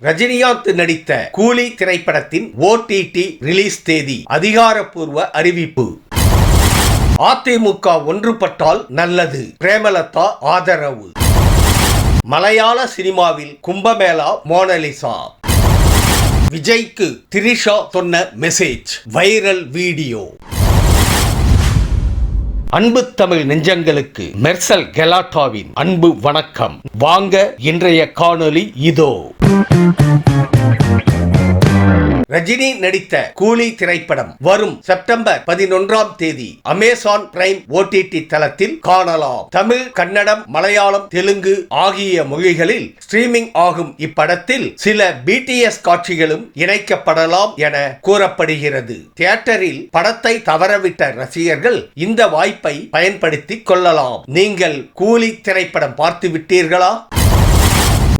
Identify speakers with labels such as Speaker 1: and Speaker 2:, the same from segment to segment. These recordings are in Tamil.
Speaker 1: ரஜினிகாந்த் நடித்த கூலி திரைப்படத்தின் OTT ரிலீஸ் தேதி அதிகாரப்பூர்வ அறிவிப்பு. அதிமுக ஒன்றுபட்டால் நல்லது, பிரேமலதா ஆதரவு. மலையாள சினிமாவில் கும்பமேளா மோனலிசா. விஜய்க்கு திரிஷா சொன்ன மெசேஜ், வைரல் வீடியோ. அன்பு தமிழ் நெஞ்சங்களுக்கு மெர்சல் கெலாட்டாவின் அன்பு வணக்கம். வாங்க இன்றைய காணொளி இதோ. ரஜினி நடித்த கூலி திரைப்படம் வரும் செப்டம்பர் 11ஆம் தேதி அமேசான் பிரைம் OTT தளத்தில் காணலாம். தமிழ், கன்னடம், மலையாளம், தெலுங்கு ஆகிய மொழிகளில் ஸ்ட்ரீமிங் ஆகும் இப்படத்தில் சில BTS காட்சிகளும் இணைக்கப்படலாம் என கூறப்படுகிறது. தியேட்டரில் படத்தை தவறவிட்ட ரசிகர்கள் இந்த வாய்ப்பை பயன்படுத்திக் கொள்ளலாம். நீங்கள் கூலி திரைப்படம் பார்த்து விட்டீர்களா?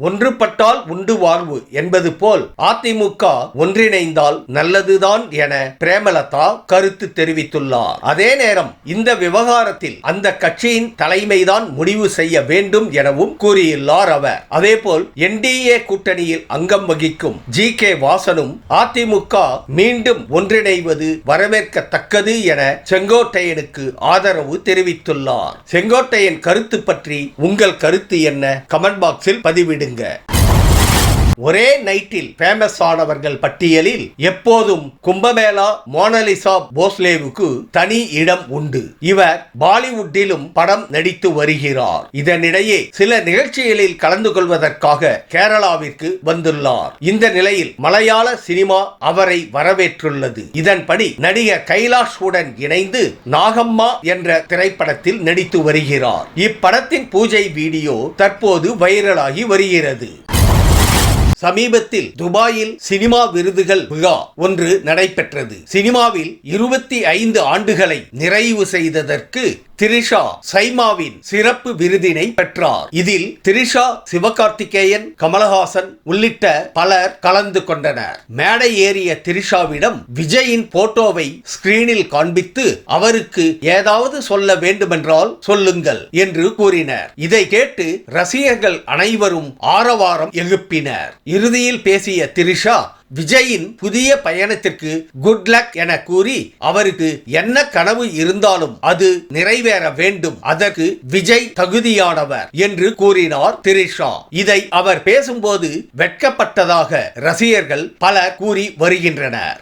Speaker 1: ஒன்றுபட்டால் உண்டு வாழ்வு என்பது போல் அதிமுக ஒன்றிணைந்தால் நல்லதுதான் என பிரேமலதா கருத்து தெரிவித்துள்ளார். அதே நேரம் இந்த விவகாரத்தில் அந்த கட்சியின் தலைமைதான் முடிவு செய்ய வேண்டும் எனவும் கூறியுள்ளார் அவர். அதேபோல் NDA கூட்டணியில் அங்கம் வகிக்கும் GK வாசனும் அதிமுக மீண்டும் ஒன்றிணைவது வரவேற்கத்தக்கது என செங்கோட்டையனுக்கு ஆதரவு தெரிவித்துள்ளார். செங்கோட்டையன் கருத்து பற்றி உங்கள் கருத்து என்ன? கமெண்ட் பாக்ஸில் பதிவிடுங்க. ஒரே நைட்டில் ஃபேமஸ் ஆனவர்கள் பட்டியலில் எப்போதும் கும்பமேளா மோனலிசா போஸ்லேவுக்கு தனி இடம் உண்டு. இவர் பாலிவுட்டிலும் படம் நடித்து வருகிறார். இதனிடையே சில நிகழ்ச்சிகளில் கலந்து கொள்வதற்காக கேரளாவிற்கு வந்துள்ளார். இந்த நிலையில் மலையாள சினிமா அவரை வரவேற்றுள்ளது. இதன்படி நடிகர் கைலாஷ் உடன் இணைந்து நாகம்மா என்ற திரைப்படத்தில் நடித்து வருகிறார். இப்படத்தின் பூஜை வீடியோ தற்போது வைரலாகி வருகிறது. சமீபத்தில் துபாயில் சினிமா விருதுகள் விழா ஒன்று நடைபெற்றது. சினிமாவில் 25 ஆண்டுகளை நிறைவு செய்ததற்கு திரிஷா சைமாவின் சிறப்பு விருதினை பெற்றார். இதில் திரிஷா, சிவகார்த்திகேயன், கமலஹாசன் உள்ளிட்ட பலர் கலந்து கொண்டனர். மேடை ஏறிய திரிஷாவிடம் விஜயின் போட்டோவை ஸ்கிரீனில் காண்பித்து அவருக்கு ஏதாவது சொல்ல வேண்டுமென்றால் சொல்லுங்கள் என்று கூறினர். இதை கேட்டு ரசிகர்கள் அனைவரும் ஆரவாரம் எழுப்பினர். இறுதியில் பேசிய திரிஷா விஜயின் புதிய பயணத்திற்கு குட் லக் என கூறி அவருக்கு என்ன கனவு இருந்தாலும் அது நிறைவேற வேண்டும், அதற்கு விஜய் தகுதியானவர் என்று கூறினார் திரிஷா. இதை அவர் பேசும்போது வெட்கப்பட்டதாக ரசிகர்கள் பலர் கூறி வருகின்றனர்.